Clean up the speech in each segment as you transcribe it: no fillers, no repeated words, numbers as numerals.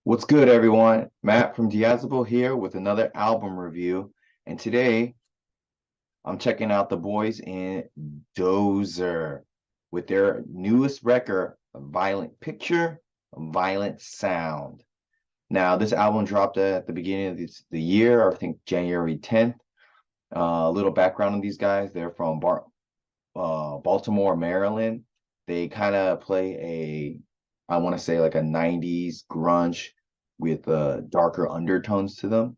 What's good, everyone? Matt from Diazable here with another album review. And today I'm checking out the boys in Dozer with their newest record, Violent Picture, Violent Sound. Now, this album dropped at the beginning of the year, I think January 10th. A little background on these guys. They're from Baltimore, Maryland. They kind of play I want to say like a 90s grunge with darker undertones to them.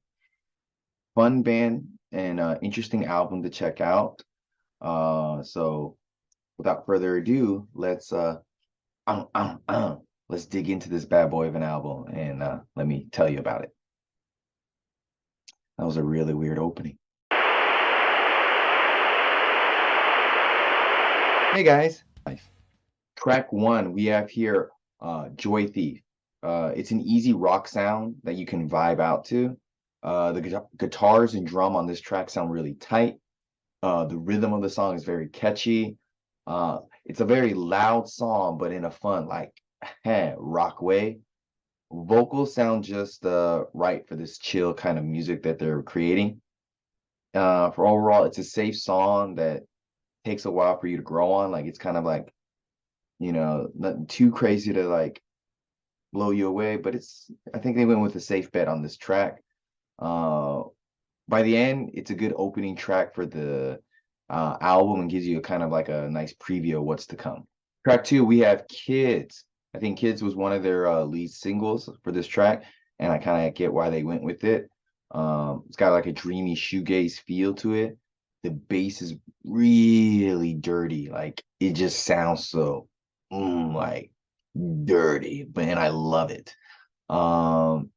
Fun band and interesting album to check out. So without further ado, uh, uh, uh, let's dig into this bad boy of an album and let me tell you about it. That was a really weird opening. Hey guys. Track one, we have here Joy Thief. It's an easy rock sound that you can vibe out to. The guitars and drum on this track sound really tight. The rhythm of the song is very catchy. It's a very loud song, but in a fun, like, rock way. Vocals sound just right for this chill kind of music that they're creating. For overall, it's a safe song that takes a while for you to grow on. Like, it's kind of like, nothing too crazy to like blow you away, but I think they went with a safe bet on this track. Uh, by the end, it's a good opening track for the album and gives you a kind of like a nice preview of what's to come. Track two, we have Kids. I think Kids was one of their lead singles for this track, and I kind of get why they went with it. It's got like a dreamy shoegaze feel to it. The bass is really dirty, like it just sounds so like dirty, but and I love it. Um,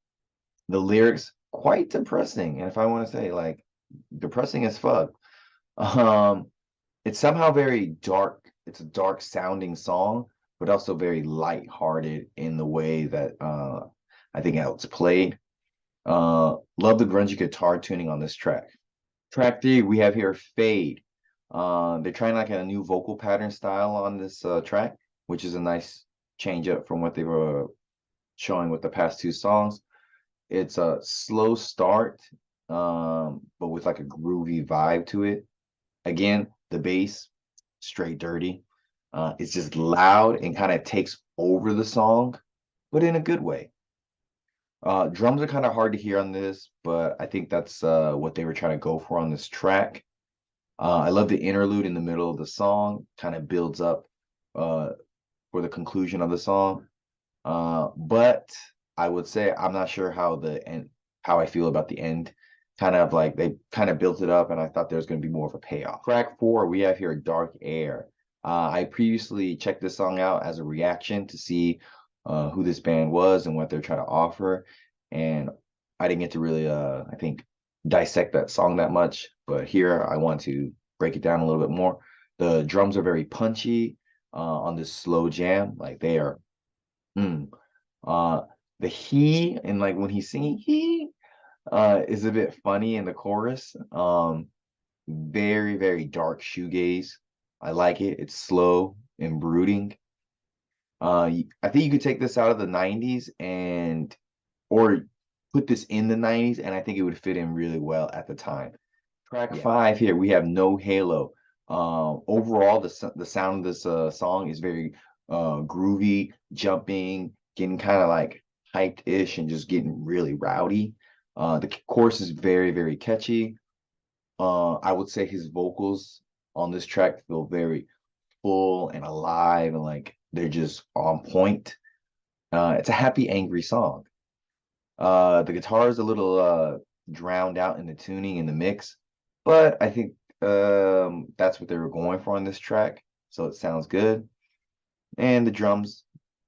the lyrics quite depressing, and if I want to say like depressing as fuck. Um, it's somehow very dark. It's a dark sounding song, but also very light-hearted in the way that I think how it's played. Love the grungy guitar tuning on this track. Track three, we have here Fade. They're trying like a new vocal pattern style on this track, which is a nice change up from what they were showing with the past two songs. It's a slow start, but with like a groovy vibe to it. Again, the bass, straight dirty. It's just loud and kind of takes over the song, but in a good way. Drums are kind of hard to hear on this, but I think that's what they were trying to go for on this track. I love the interlude in the middle of the song, kind of builds up uh, for the conclusion of the song. But I would say I'm not sure how I feel about the end. Kind of like they kind of built it up, and I thought there was going to be more of a payoff. Track four, we have here Dark Air. I previously checked this song out as a reaction to see who this band was and what they're trying to offer, and I didn't get to really, I think, dissect that song that much. But here I want to break it down a little bit more. The drums are very punchy on this slow jam, like they are. Mm. Uh, the he and like when he's singing he is a bit funny in the chorus. Very, very dark shoegaze. I like it. It's slow and brooding. I think you could take this out of the 90s and or put this in the 90s, and I think it would fit in really well at the time. Track five here, we have No Halo. Overall, the sound of this song is very groovy, jumping, getting kind of like hyped-ish and just getting really rowdy. The chorus is very, very catchy. I would say his vocals on this track feel very full and alive and like they're just on point. It's a happy, angry song. The guitar is a little drowned out in the tuning and the mix, but I think that's what they were going for on this track, so it sounds good. And the drums,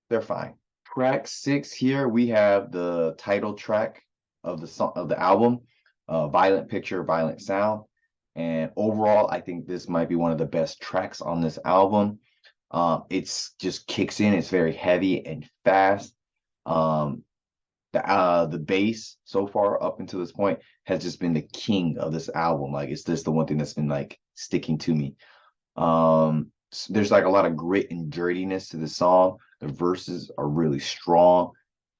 they're fine. Track six here, we have the title track of the song of the album, Violent Picture, Violent Sound. And overall, I think this might be one of the best tracks on this album. It's just kicks in, it's very heavy and fast. Um, the bass so far up until this point has just been the king of this album. Like it's just the one thing that's been like sticking to me. There's like a lot of grit and dirtiness to the song. The verses are really strong.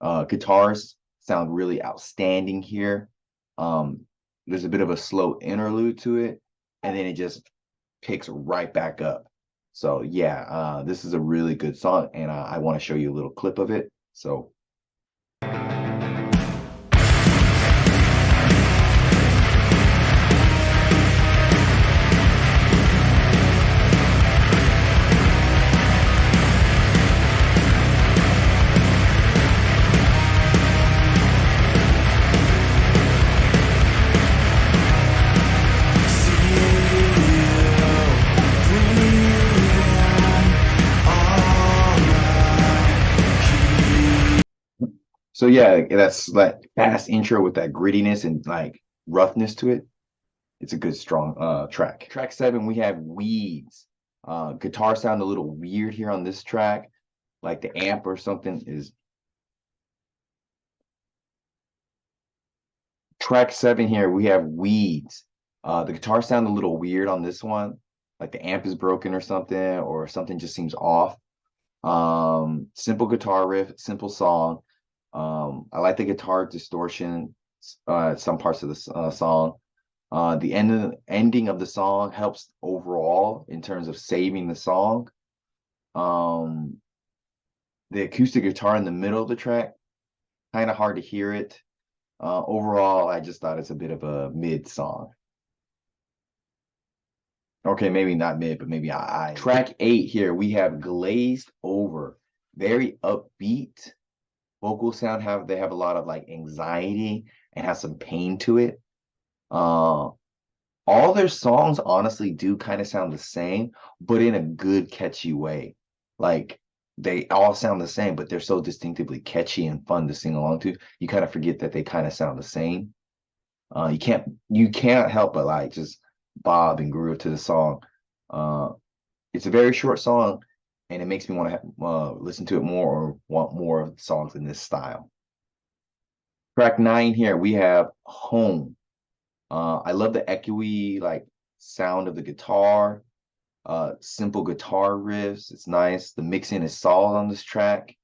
Guitars sound really outstanding here. There's a bit of a slow interlude to it, and then it just picks right back up. So yeah, this is a really good song, and I want to show you a little clip of it. So so yeah, that's like fast intro with that grittiness and like roughness to it. It's a good strong track. Track 7, we have Weeds. Guitar sound a little weird here on this track, like the amp or something is. Track 7 here, we have Weeds. The guitar sound a little weird on this one, like the amp is broken or something just seems off. Simple guitar riff, simple song. I like the guitar distortion, some parts of the song. Ending of the song helps overall in terms of saving the song. Um, the acoustic guitar in the middle of the track, kind of hard to hear it. Overall, I just thought it's a bit of a mid song. Okay, maybe not mid, but maybe I. Track 8 here, we have Glazed Over. Very upbeat. Vocal sound they have a lot of like anxiety and has some pain to it. All their songs honestly do kind of sound the same, but in a good, catchy way. Like they all sound the same, but they're so distinctively catchy and fun to sing along to. You kind of forget that they kind of sound the same. You can't help but like just bob and groove to the song. Uh, it's a very short song, and it makes me want to listen to it more or want more of songs in this style. Track 9 here, we have Home. I love the echoey like sound of the guitar. Simple guitar riffs. It's nice. The mixing is solid on this track.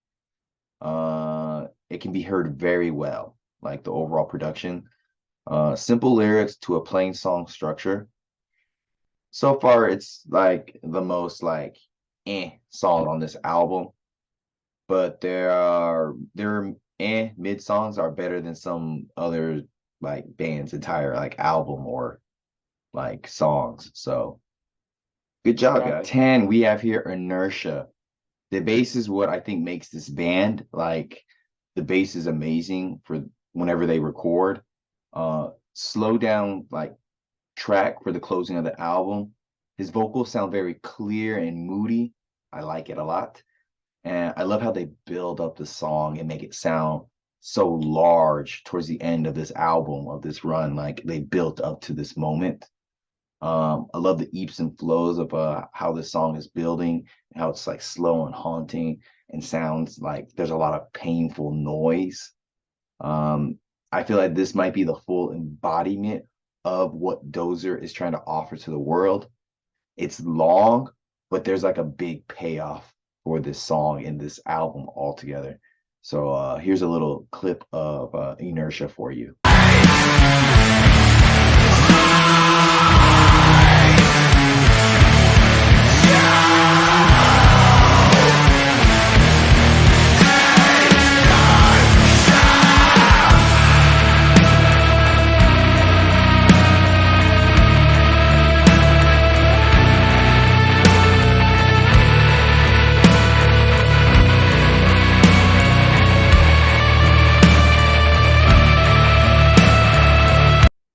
It can be heard very well, like the overall production. Simple lyrics to a plain song structure. So far, it's like the most like song on this album, but their mid songs are better than some other like band's entire like album or like songs. So good job, guys. 10, we have here Inertia. The bass is what I think makes this band. Like the bass is amazing for whenever they record. Slow down like track for the closing of the album. His vocals sound very clear and moody. I like it a lot. And I love how they build up the song and make it sound so large towards the end of this album, of this run. Like they built up to this moment. I love the eeps and flows of how this song is building, how it's like slow and haunting and sounds like there's a lot of painful noise. I feel like this might be the full embodiment of what Dozer is trying to offer to the world. It's long, but there's like a big payoff for this song in this album altogether. So here's a little clip of Inertia for you.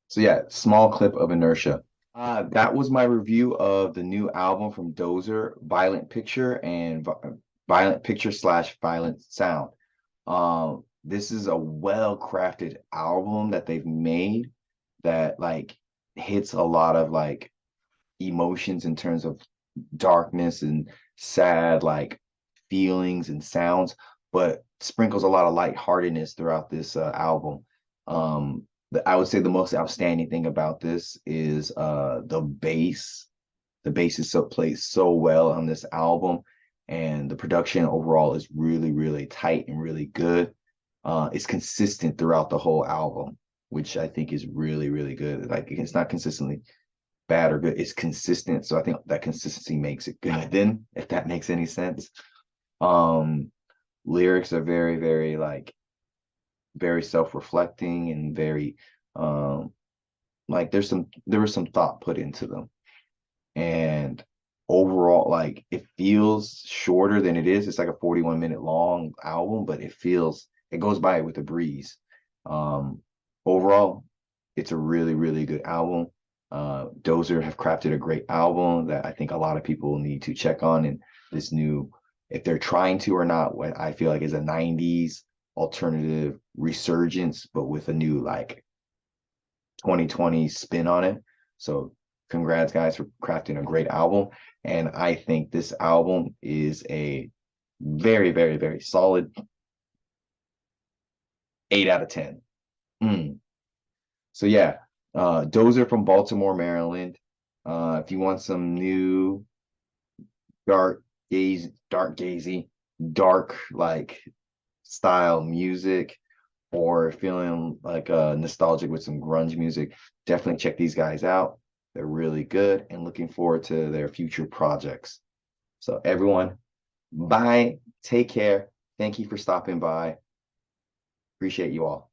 So yeah, small clip of Inertia. That was my review of the new album from Dozer, Violent Picture and Violent Picture / Violent Sound. This is a well-crafted album that they've made that like hits a lot of like emotions in terms of darkness and sad like feelings and sounds, but sprinkles a lot of lightheartedness throughout this album. I would say the most outstanding thing about this is the bass. The bass is plays so well on this album, and the production overall is really, really tight and really good. It's consistent throughout the whole album, which I think is really, really good. Like it's not consistently bad or good, it's consistent. So I think that consistency makes it good then, if that makes any sense. Um, Lyrics are very, very like very self-reflecting and very like there was some thought put into them. And overall, like it feels shorter than it is. It's like a 41-minute long album, but it goes by with a breeze. Um, Overall, it's a really, really good album. Dozer have crafted a great album that I think a lot of people need to check on. And this new, if they're trying to or not, what I feel like is a 90s alternative resurgence, but with a new like 2020 spin on it. So congrats guys for crafting a great album. And I think this album is a very, very, very solid 8 out of 10. Mm. So yeah, Dozer from Baltimore, Maryland. If you want some new dark gazy, dark like style music, or feeling like nostalgic with some grunge music, definitely check these guys out. They're really good and looking forward to their future projects. So everyone, bye, take care. Thank you for stopping by. Appreciate you all.